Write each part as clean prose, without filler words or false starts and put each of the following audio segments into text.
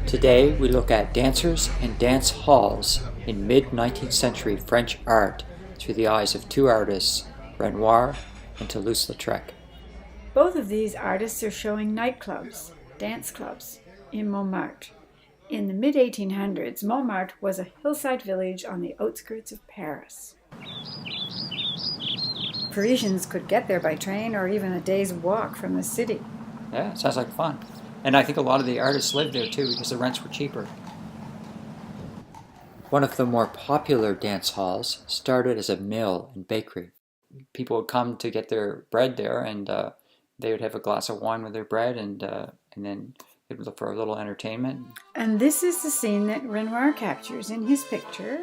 Today we look at dancers and dance halls in mid-19th century French art through the eyes of two artists, Renoir and Toulouse Lautrec. Both of these artists are showing nightclubs, dance clubs, in Montmarte. In the mid-1800s, Montmarte was a hillside village on the outskirts of Paris. Parisians could get there by train or even a day's walk from the city. Yeah, sounds like fun. And I think a lot of the artists lived there too because the rents were cheaper. One of the more popular dance halls started as a mill and bakery. People would come to get their bread there, and they would have a glass of wine with their bread, and then they would look for a little entertainment. And this is the scene that Renoir captures in his picture.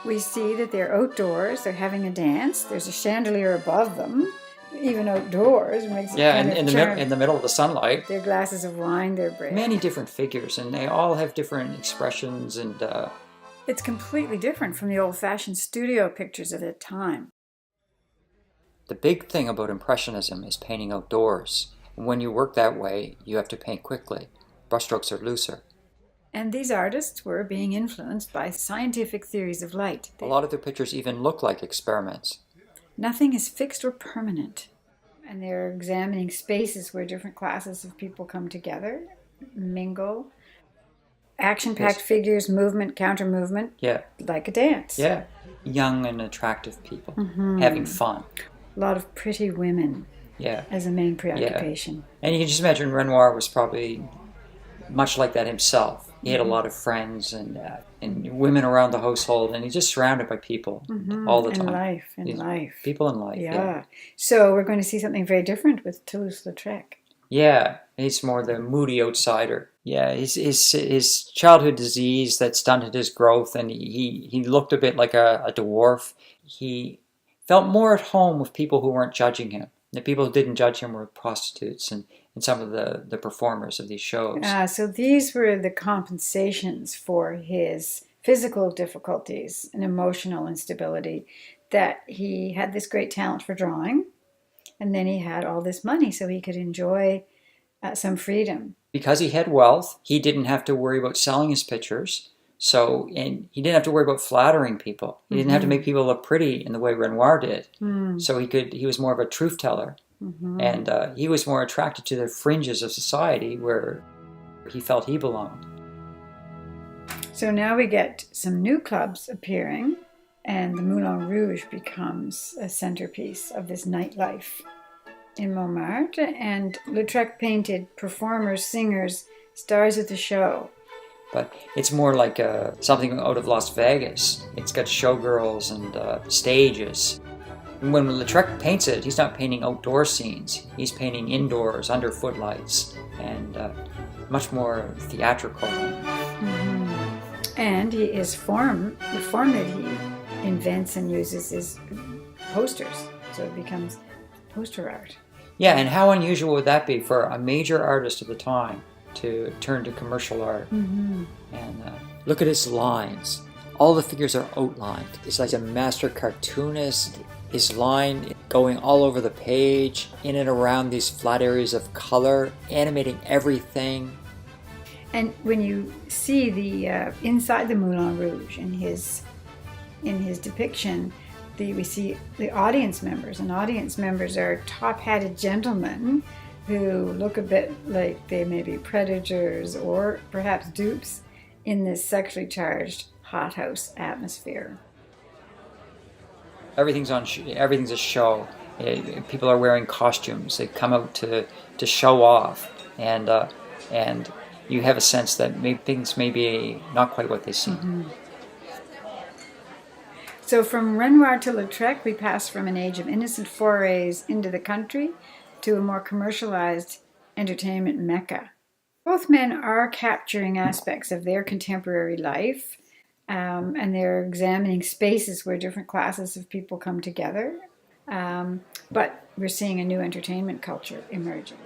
We see that they're outdoors, they're having a dance, there's a chandelier above them, even outdoors. Makes it in the middle of the sunlight. Their glasses of wine, their bread. Many different figures, and they all have different expressions, and it's completely different from the old-fashioned studio pictures of the time. The big thing about Impressionism is painting outdoors. And when you work that way, you have to paint quickly. Brushstrokes are looser. And these artists were being influenced by scientific theories of light. A lot of their pictures even look like experiments. Nothing is fixed or permanent. And they're examining spaces where different classes of people come together, mingle. Action-packed figures, movement, counter-movement. Yeah. Like a dance. Yeah. Young and attractive people having fun. A lot of pretty women as a main preoccupation. Yeah. And you can just imagine Renoir was probably much like that himself. He had a lot of friends and women around the household, and he's just surrounded by people all the time. And life. People in life, yeah. So we're going to see something very different with Toulouse-Lautrec. Yeah, he's more the moody outsider. Yeah, his childhood disease that stunted his growth, and he looked a bit like a dwarf. He felt more at home with people who weren't judging him. The people who didn't judge him were prostitutes and some of the performers of these shows. So these were the compensations for his physical difficulties and emotional instability, that he had this great talent for drawing, and then he had all this money so he could enjoy some freedom. Because he had wealth, he didn't have to worry about selling his pictures. And he didn't have to worry about flattering people. He didn't have to make people look pretty in the way Renoir did. So he was more of a truth teller. And he was more attracted to the fringes of society where he felt he belonged. So now we get some new clubs appearing, and the Moulin Rouge becomes a centerpiece of this nightlife in Montmartre. And Lautrec painted performers, singers, stars of the show. But it's more like something out of Las Vegas. It's got showgirls and stages. And when Lautrec paints it, he's not painting outdoor scenes. He's painting indoors, under footlights, and much more theatrical. And the form that he invents and uses is posters. So it becomes poster art. Yeah, and how unusual would that be for a major artist of the time to turn to commercial art? And look at his lines. All the figures are outlined. He's like a master cartoonist. His line going all over the page, in and around these flat areas of color, animating everything. And when you see the inside the Moulin Rouge in his depiction, we see the audience members, and audience members are top-hatted gentlemen who look a bit like they may be predators or perhaps dupes in this sexually charged hothouse atmosphere. Everything's a show. People are wearing costumes. They come out to show off, and you have a sense that things may be not quite what they seem. So from Renoir to Lautrec, we pass from an age of innocent forays into the country to a more commercialized entertainment mecca. Both men are capturing aspects of their contemporary life, and they're examining spaces where different classes of people come together. But we're seeing a new entertainment culture emerging.